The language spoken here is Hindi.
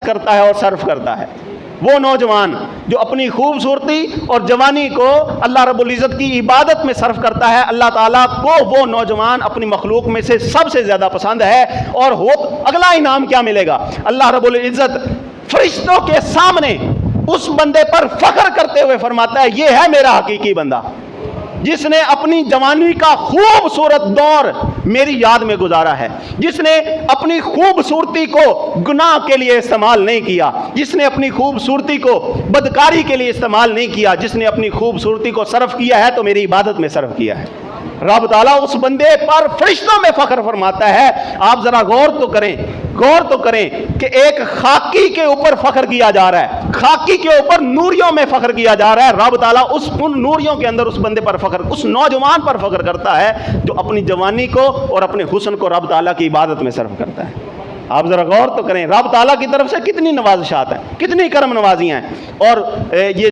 करता है और सर्फ करता है। वो नौजवान जो अपनी खूबसूरती और जवानी को अल्लाह रब्बुल इज़्ज़त की इबादत में सर्फ करता है, अल्लाह ताला को वो नौजवान अपनी मखलूक में से सबसे ज़्यादा पसंद है। और हो अगला इनाम क्या मिलेगा? अल्लाह रब्बुल इज़्ज़त फरिश्तों के सामने उस बंदे पर फख्र करते हुए फरमाता है, ये है मेरा हकीकी बंदा जिसने अपनी जवानी का खूबसूरत दौर मेरी याद में गुजारा है, जिसने अपनी खूबसूरती को गुनाह के लिए इस्तेमाल नहीं किया, जिसने अपनी खूबसूरती को बदकारी के लिए इस्तेमाल नहीं किया, जिसने अपनी खूबसूरती को सर्फ किया है तो मेरी इबादत में सर्फ किया है। रब ताला उस बंदे पर फरिश्तों में फख्र फरमाता है। आप जरा गौर तो करें कि एक खाकी के ऊपर फख्र किया जा रहा है, खाकी के ऊपर नूरियों में फख्र किया जा रहा है। रब ताला उन नूरियों के अंदर उस बंदे पर फख्र, उस नौजवान पर फख्र करता है जो अपनी जवानी को और अपने हुस्न को रब ताला की इबादत में सर्फ करता है। आप जरा गौर तो करें, रब ताला की तरफ से कितनी नवाज़िशात हैं, कितनी करम नवाजियां हैं। और ये